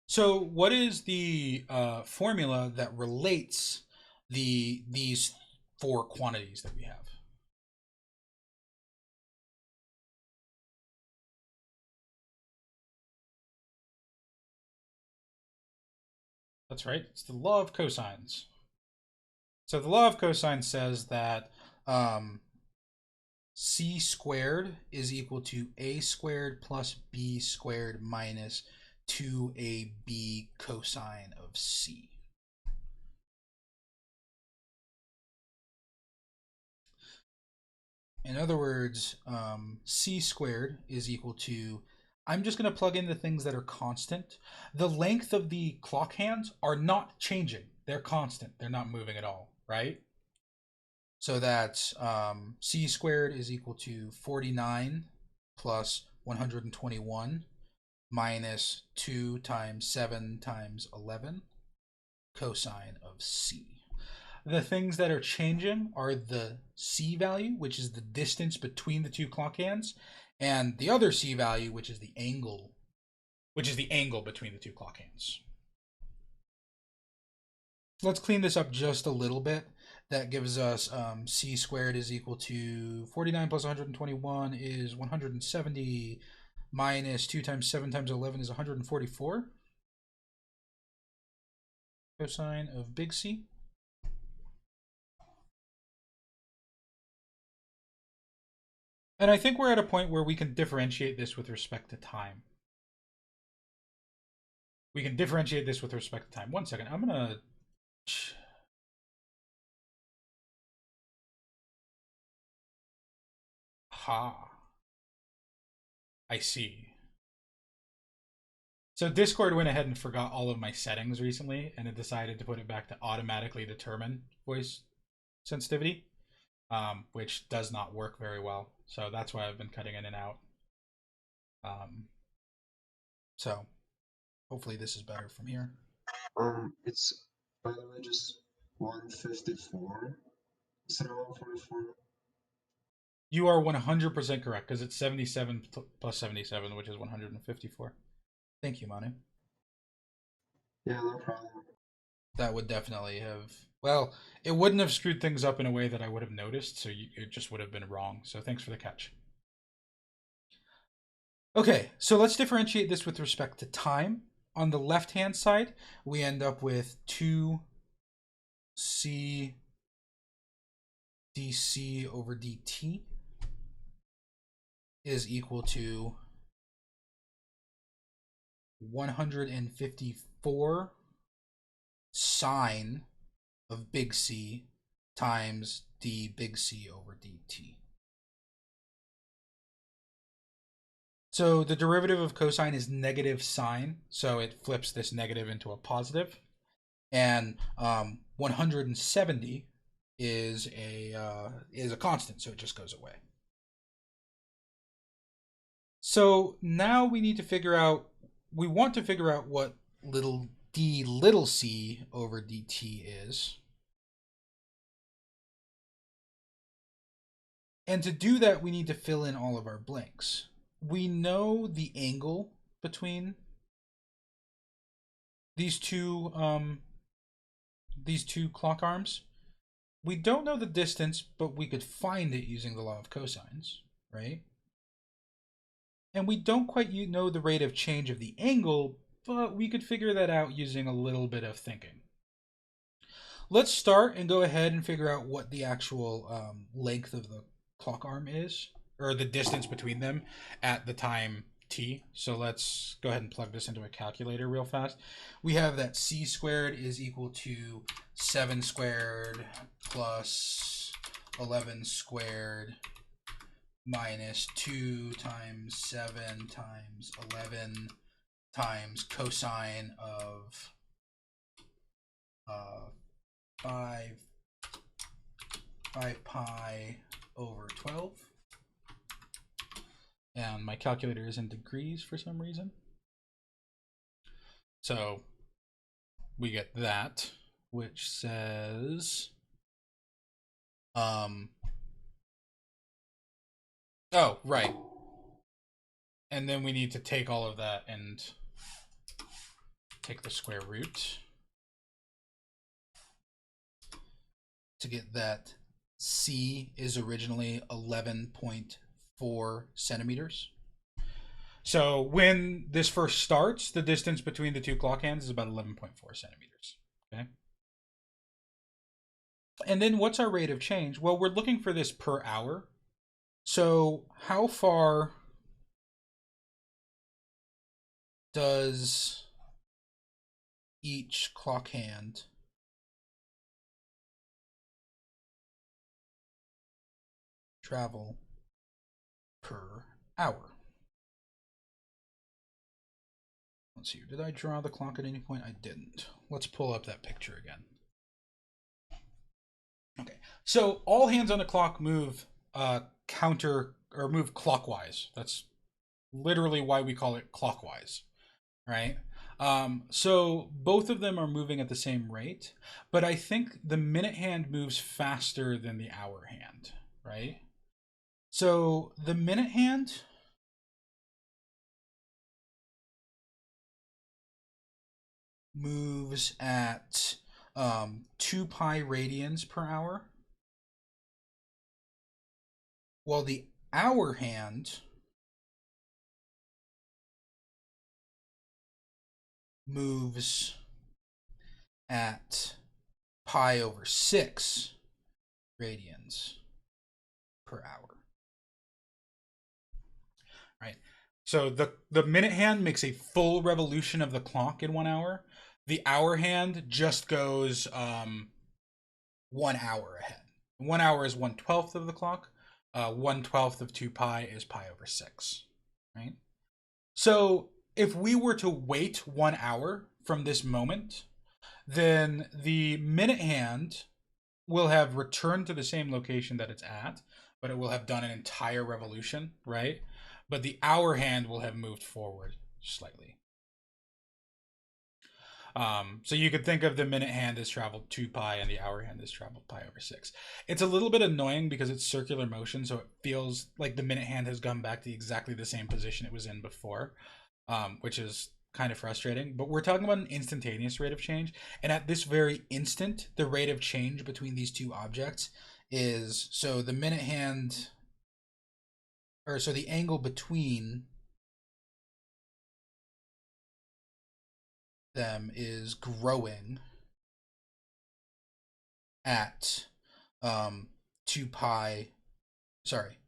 So what is the formula that relates these four quantities that we have? That's right, it's the law of cosines. So the law of cosines says that c squared is equal to a squared plus b squared minus 2ab cosine of c. In other words, c squared is equal to, I'm just going to plug in the things that are constant. The length of the clock hands are not changing. They're constant. They're not moving at all, right? So that's c squared is equal to 49 plus 121 minus 2 times 7 times 11 cosine of c. The things that are changing are the c value, which is the distance between the two clock hands, and the other c value, which is the angle between the two clock hands. Let's clean this up just a little bit. That gives us c squared is equal to 49 plus 121 is 170 minus 2 times 7 times 11 is 144. Cosine of big C. And I think we're at a point where we can differentiate this with respect to time. We can differentiate this with respect to time. One second, I'm going to... Ha. I see. So Discord went ahead and forgot all of my settings recently, and it decided to put it back to automatically determine voice sensitivity, which does not work very well. So that's why I've been cutting in and out. So hopefully this is better from here. It's, by the way, just 154 instead of 144. You are 100% correct, because it's 77 plus 77, which is 154. Thank you, Manu. Yeah, no problem. That would definitely have... Well, it wouldn't have screwed things up in a way that I would have noticed, so it just would have been wrong. So thanks for the catch. Okay, so let's differentiate this with respect to time. On the left-hand side, we end up with 2c dc over dt is equal to 154 sine of big C times d big C over dt. So the derivative of cosine is negative sine, so it flips this negative into a positive. And 170 is a constant, so it just goes away. So now we need to figure out, we want to figure out what little d little c over dt is. And to do that, we need to fill in all of our blanks. We know the angle between these two clock arms. We don't know the distance, but we could find it using the law of cosines, right? And we don't quite know the rate of change of the angle, but we could figure that out using a little bit of thinking. Let's start and go ahead and figure out what the actual length of the clock arm is, or the distance between them at the time t. So let's go ahead and plug this into a calculator real fast. We have that c squared is equal to 7 squared plus 11 squared minus 2 times 7 times 11 times cosine of 5 pi over 12. And my calculator is in degrees for some reason. So we get that, which says, oh, right. And then we need to take all of that and take the square root to get that C is originally 11.4 centimeters. So when this first starts, the distance between the two clock hands is about 11.4 centimeters. Okay. And then what's our rate of change? Well, we're looking for this per hour. So how far does each clock hand travel per hour? Let's see, did I draw the clock at any point? I didn't. Let's pull up that picture again. Okay, so all hands on the clock move move clockwise. That's literally why we call it clockwise, right? So both of them are moving at the same rate, but I think the minute hand moves faster than the hour hand, right? So the minute hand moves at 2 pi radians per hour, while the hour hand moves at pi over 6 radians per hour. Right? So the minute hand makes a full revolution of the clock in 1 hour. The hour hand just goes 1 hour ahead. 1 hour is 1/12 of the clock. 1/12 of 2 pi is pi over 6. Right? So if we were to wait 1 hour from this moment, then the minute hand will have returned to the same location that it's at, but it will have done an entire revolution, right? But the hour hand will have moved forward slightly. So you could think of the minute hand as traveled 2 pi and the hour hand has traveled pi over 6. It's a little bit annoying because it's circular motion, so it feels like the minute hand has gone back to exactly the same position it was in before, which is kind of frustrating. But we're talking about an instantaneous rate of change, and at this very instant, the rate of change between these two objects is, so the minute hand, or so the angle between them is growing at 2 pi, sorry,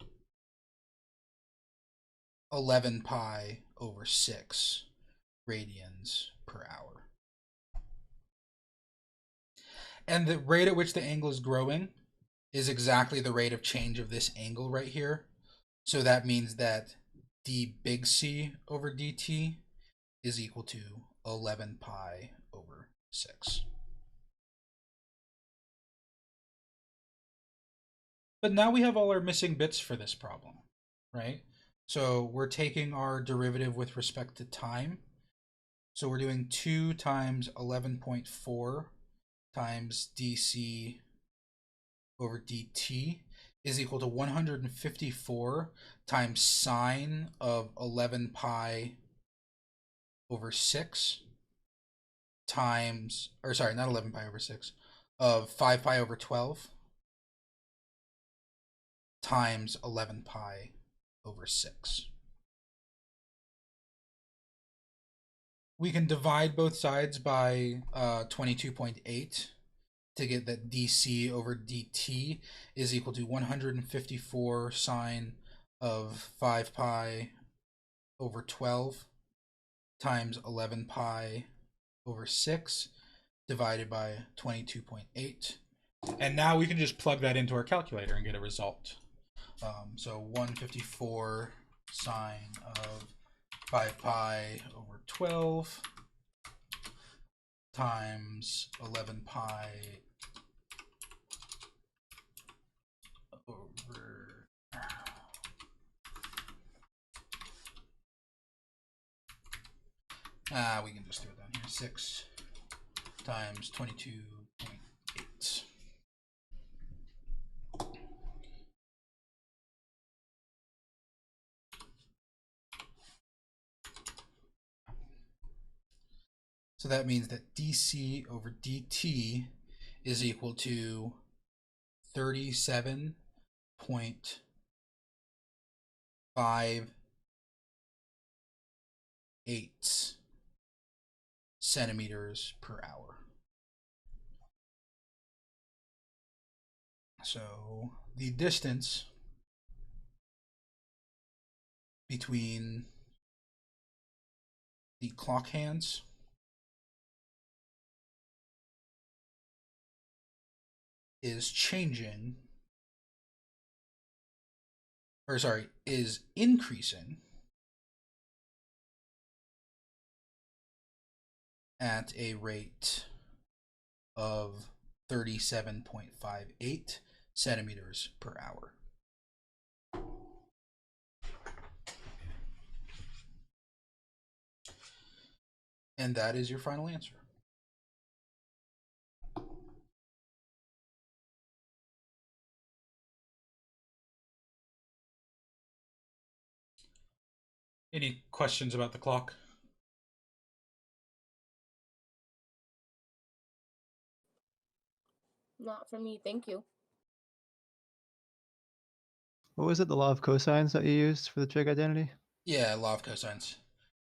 11 pi over 6 radians per hour. And the rate at which the angle is growing is exactly the rate of change of this angle right here. So that means that d big C over dt is equal to 11 pi over 6. But now we have all our missing bits for this problem, right? So we're taking our derivative with respect to time. So we're doing 2 times 11.4 times dc over dt is equal to 154 times sine of 11 pi over 6 times, or sorry, not 11 pi over 6, of 5 pi over 12 times 11 pi over 6. We can divide both sides by 22.8 to get that dc over dt is equal to 154 sine of 5 pi over 12 times 11 pi over 6 divided by 22.8. And now we can just plug that into our calculator and get a result. So 154 sine of 5 pi over 12 times 11 pi over we can just do it down here. 6 times 22.8. So that means that dc over dt is equal to 37.58 centimeters per hour. So the distance between the clock hands is changing, or sorry, is increasing at a rate of 37.58 centimeters per hour. And that is your final answer. Any questions about the clock? Not for me, thank you. What was it, the law of cosines that you used for the trig identity? Yeah, law of cosines.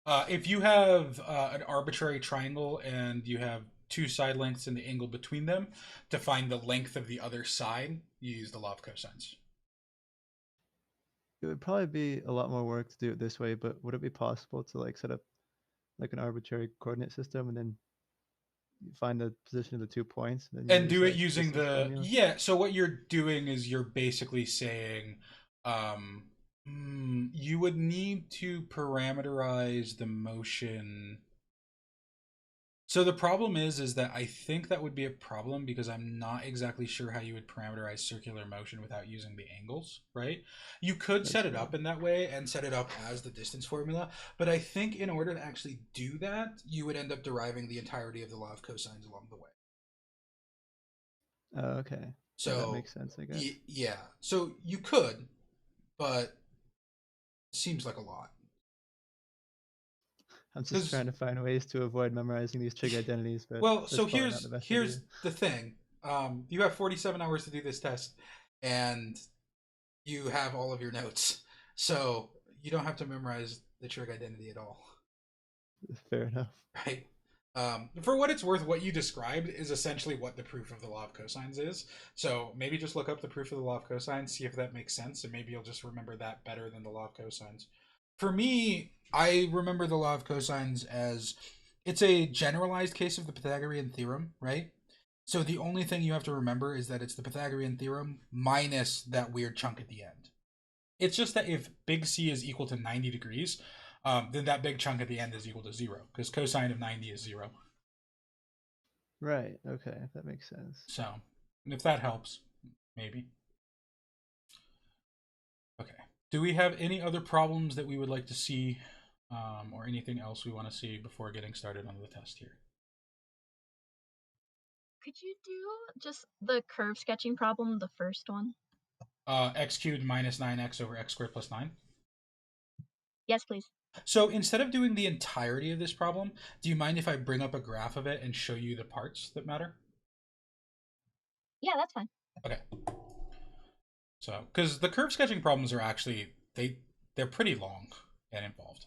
If you have an arbitrary triangle and you have two side lengths and the angle between them, to find the length of the other side, you use the law of cosines. It would probably be a lot more work to do it this way, but would it be possible to like set up like an arbitrary coordinate system and then find the position of the 2 points and then And use do it like using distance the formula? yeah. So what you're doing is you're basically saying you would need to parameterize the motion. So the problem is that I think that would be a problem because I'm not exactly sure how you would parameterize circular motion without using the angles, right? You could set it up in that way and set it up as the distance formula, but I think in order to actually do that, you would end up deriving the entirety of the law of cosines along the way. Oh, okay. So yeah, that makes sense, I guess. yeah, so you could, but it seems like a lot. I'm just trying to find ways to avoid memorizing these trig identities, but well, that's so probably not the best here's idea. the thing. You have 47 hours to do this test, and you have all of your notes, so you don't have to memorize the trig identity at all. Fair enough. Right. For what it's worth, what you described is essentially what the proof of the law of cosines is. So maybe just look up the proof of the law of cosines, see if that makes sense, and maybe you'll just remember that better than the law of cosines. For me, I remember the law of cosines as it's a generalized case of the Pythagorean theorem, right? So the only thing you have to remember is that it's the Pythagorean theorem minus that weird chunk at the end. It's just that if big C is equal to 90 degrees, then that big chunk at the end is equal to 0, because cosine of 90 is 0. Right, okay, that makes sense. So, if that helps, maybe. Okay. Do we have any other problems that we would like to see, or anything else we want to see before getting started on the test here? Could you do just the curve sketching problem, the first one? X cubed minus 9x over x squared plus 9? Yes, please. So instead of doing the entirety of this problem, do you mind if I bring up a graph of it and show you the parts that matter? Yeah, that's fine. Okay. So, because the curve sketching problems are actually, they're pretty long and involved.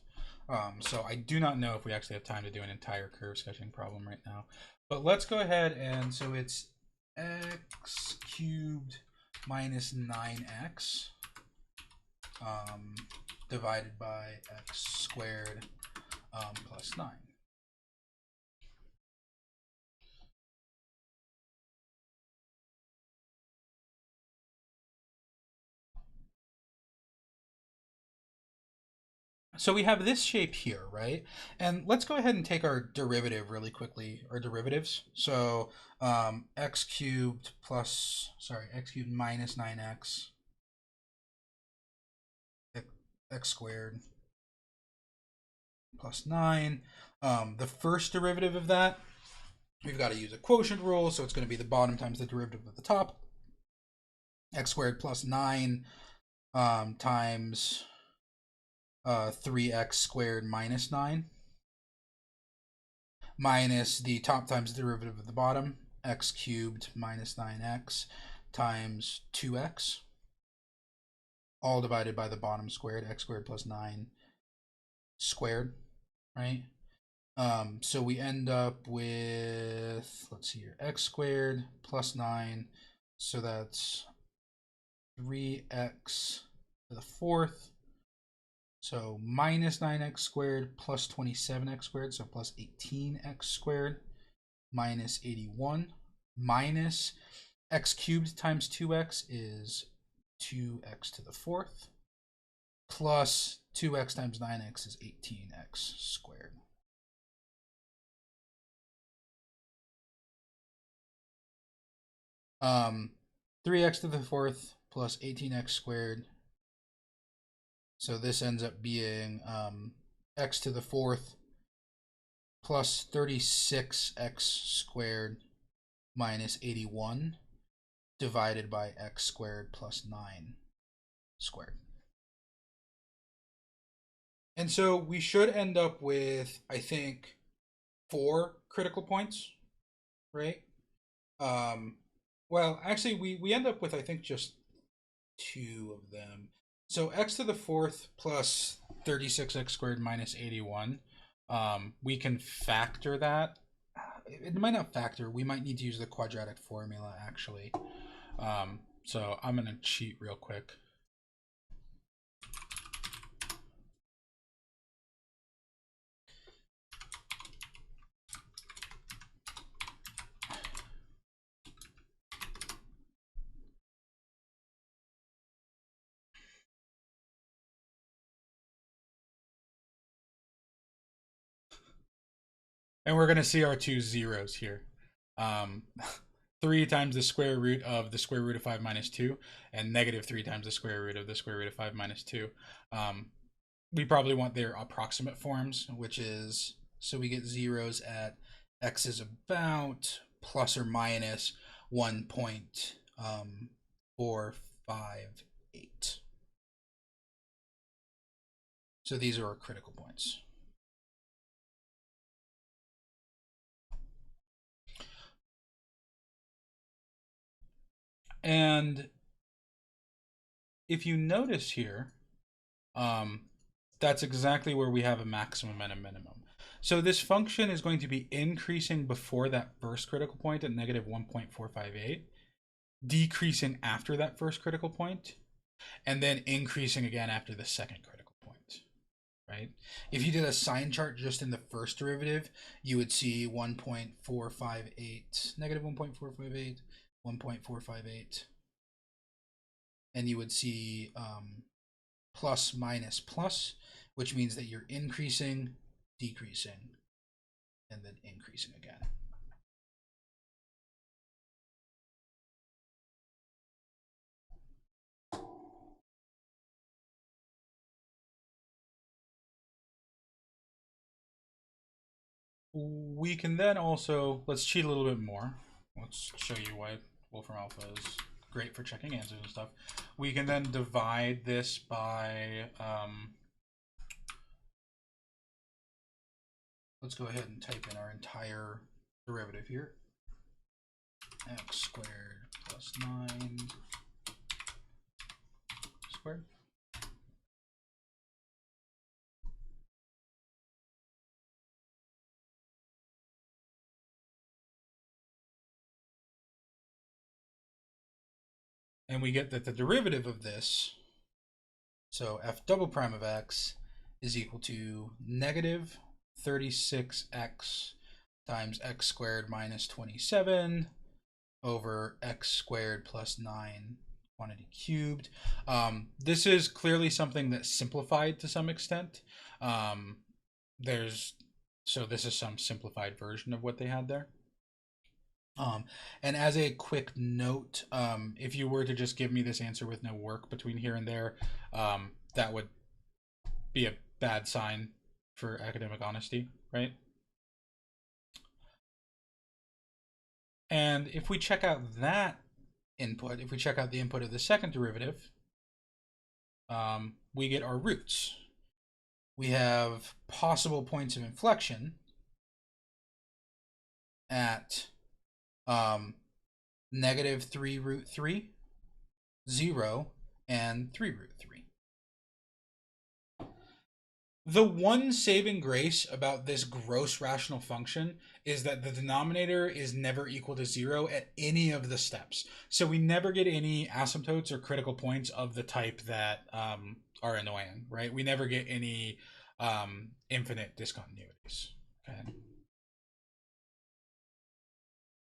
So I do not know if we actually have time to do an entire curve sketching problem right now. But let's go ahead and, so it's x cubed minus 9x divided by x squared plus 9. So we have this shape here, right? And let's go ahead and take our derivative really quickly, our derivatives. So x cubed minus 9x, x squared plus 9. The first derivative of that, we've got to use a quotient rule, so it's going to be the bottom times the derivative of the top. X squared plus 9 times 3x squared minus 9 minus the top times the derivative of the bottom, x cubed minus 9x times 2x, all divided by the bottom squared, x squared plus 9 squared, right? So we end up with, let's see here, x squared plus 9, so that's 3x to the fourth. So minus 9x squared plus 27x squared, so plus 18x squared minus 81 minus x cubed times 2x is 2x to the fourth plus 2x times 9x is 18x squared. Um, 3x to the fourth plus 18x squared. So this ends up being x to the fourth plus 36x squared minus 81 divided by x squared plus 9 squared. And so we should end up with, I think, 4 critical points, right? Well, actually, we end up with, I think, just 2 of them. So x to the fourth plus 36x squared minus 81. We can factor that. It might not factor. We might need to use the quadratic formula, actually. So I'm going to cheat real quick. And we're going to see our 2 zeros here. 3 times the square root of the square root of 5 minus 2, and negative 3 times the square root of the square root of 5 minus 2. We probably want their approximate forms, which is, so we get zeros at x is about plus or minus 1.458. So these are our critical points. And if you notice here, that's exactly where we have a maximum and a minimum. So this function is going to be increasing before that first critical point at negative 1.458, decreasing after that first critical point, and then increasing again after the second critical point, right? If you did a sign chart just in the first derivative, you would see 1.458, negative 1.458, 1.458, and you would see plus minus plus, which means that you're increasing, decreasing, and then increasing again. We can then also, let's cheat a little bit more. Let's show you why Wolfram Alpha is great for checking answers and stuff. We can then divide this by, let's go ahead and type in our entire derivative here. X squared plus 9 squared. And we get that the derivative of this, so f double prime of x, is equal to negative 36x times x squared minus 27 over x squared plus 9 quantity cubed. This is clearly something that's simplified to some extent. So this is some simplified version of what they had there. And as a quick note, if you were to just give me this answer with no work between here and there, that would be a bad sign for academic honesty, right? And if we check out that input, if we check out the input of the second derivative, we get our roots. We have possible points of inflection at negative 3 root 3, 0, and 3 root 3. The one saving grace about this gross rational function is that the denominator is never equal to 0 at any of the steps. So we never get any asymptotes or critical points of the type that are annoying, right? We never get any infinite discontinuities. Okay.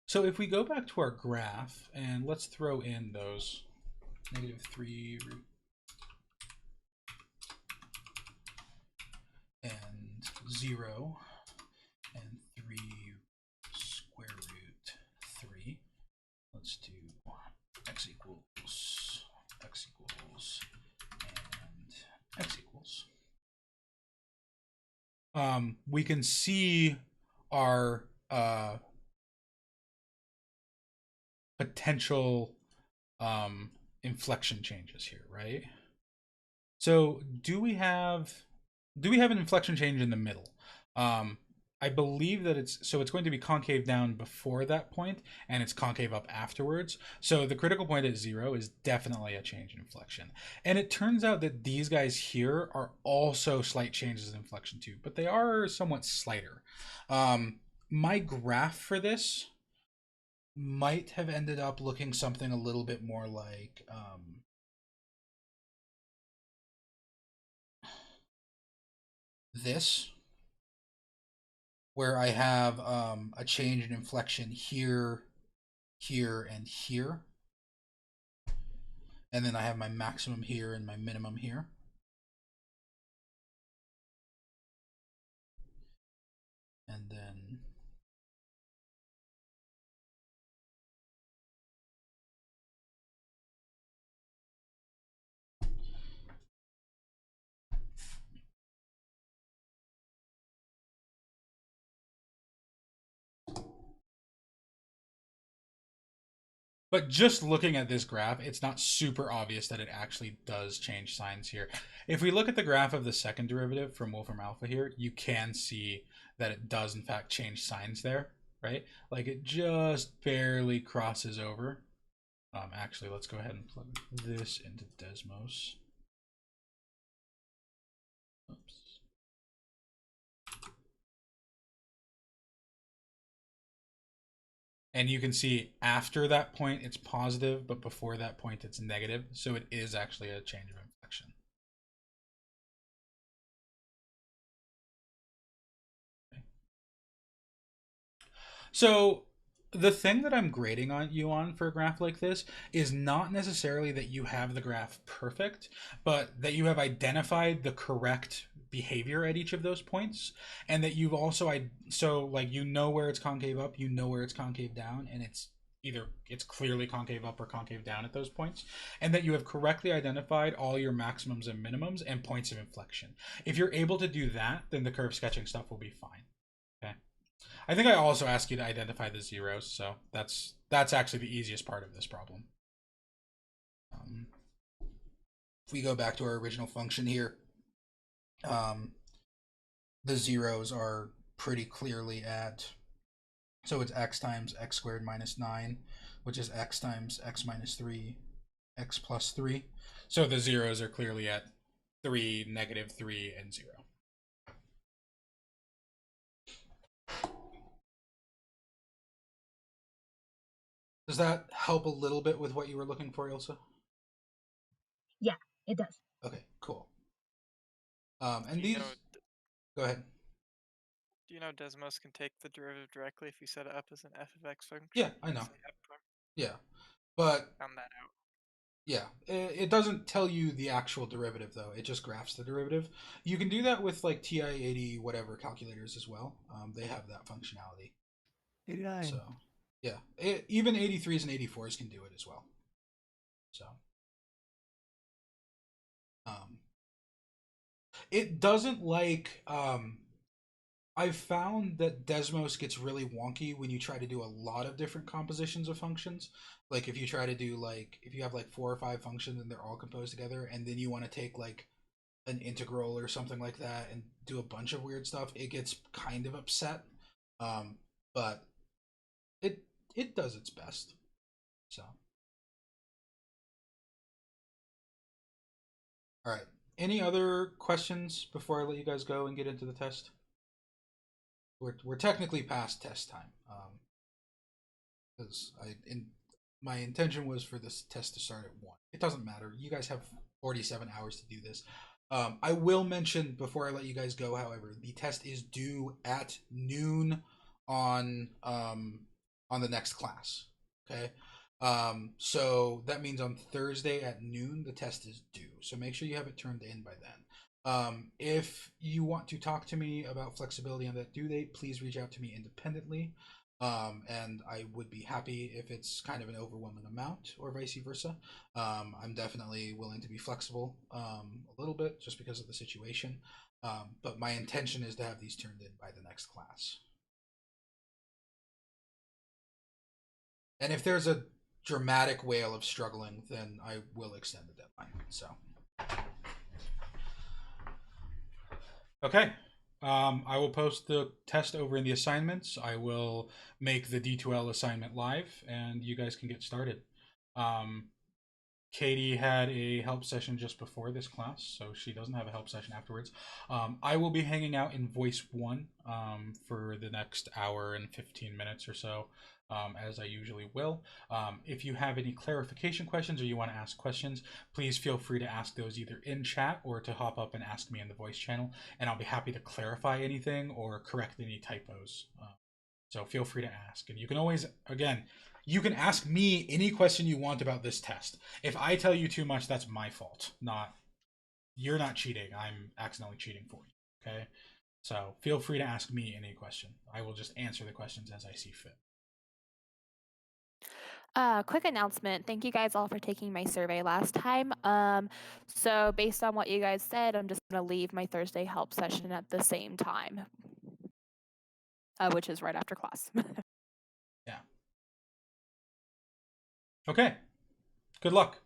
So if we go back to our graph and let's throw in those negative 3 root and 0 and 3 square root 3. Let's do x equals and x equals. We can see our potential inflection changes here, right? So do we have an inflection change in the middle? I believe that it's going to be concave down before that point, and it's concave up afterwards. So the critical point at 0 is definitely a change in inflection. And it turns out that these guys here are also slight changes in inflection too, but they are somewhat slighter. My graph for this might have ended up looking something a little bit more like this, where I have a change in inflection here, here, and here. And then I have my maximum here and my minimum here. And then but just looking at this graph, it's not super obvious that it actually does change signs here. If we look at the graph of the second derivative from Wolfram Alpha here, you can see that it does in fact change signs there, right? Like it just barely crosses over. Actually, let's go ahead and plug this into Desmos. Oops. And you can see after that point it's positive, but before that point it's negative. So it is actually a change of inflection. Okay. So the thing that I'm grading on you on for a graph like this is not necessarily that you have the graph perfect, but that you have identified the correct behavior at each of those points, and that you've also so like you know where it's concave up, you know where it's concave down, and it's clearly concave up or concave down at those points, and that you have correctly identified all your maximums and minimums and points of inflection. If you're able to do that, then the curve sketching stuff will be fine. Okay. I think I also asked you to identify the zeros, so that's actually the easiest part of this problem. If we go back to our original function here, the zeros are pretty clearly at, so it's x times x squared minus 9, which is x times x minus 3, x plus 3. So the zeros are clearly at 3, negative 3, and 0. Does that help a little bit with what you were looking for, Ilsa? Yeah, it does. Okay, cool. And these... Go ahead. Do you know Desmos can take the derivative directly if you set it up as an f of x function? Yeah, I know. Yeah, but found that out. Yeah, it doesn't tell you the actual derivative though. It just graphs the derivative. You can do that with like TI-80 whatever calculators as well. They have that functionality. 89. So, yeah, even 83s and 84s can do it as well. So, it doesn't like. I've found that Desmos gets really wonky when you try to do a lot of different compositions of functions. Like if you try to do like if you have like 4 or 5 functions and they're all composed together, and then you want to take like an integral or something like that and do a bunch of weird stuff, it gets kind of upset. But it does its best. So, all right. Any other questions before I let you guys go and get into the test? We're technically past test time. Because my intention was for this test to start at 1. It doesn't matter. You guys have 47 hours to do this. I will mention before I let you guys go, however, the test is due at noon on the next class. Okay. So that means on Thursday at noon the test is due. So make sure you have it turned in by then. If you want to talk to me about flexibility on that due date, please reach out to me independently. And I would be happy if it's kind of an overwhelming amount or vice versa. I'm definitely willing to be flexible a little bit just because of the situation. But my intention is to have these turned in by the next class. And if there's a dramatic whale of struggling, then I will extend the deadline. So, okay. I will post the test over in the assignments. I will make the D2L assignment live, and you guys can get started. Katie had a help session just before this class, so she doesn't have a help session afterwards. I will be hanging out in Voice 1 for the next hour and 15 minutes or so, as I usually will. If you have any clarification questions or you want to ask questions, please feel free to ask those either in chat or to hop up and ask me in the voice channel, and I'll be happy to clarify anything or correct any typos. So feel free to ask. And you can always, again, you can ask me any question you want about this test. If I tell you too much, that's my fault. You're not cheating. I'm accidentally cheating for you. Okay? So feel free to ask me any question. I will just answer the questions as I see fit. Quick announcement. Thank you guys all for taking my survey last time. So based on what you guys said, I'm just going to leave my Thursday help session at the same time, which is right after class. Yeah. Okay. Good luck.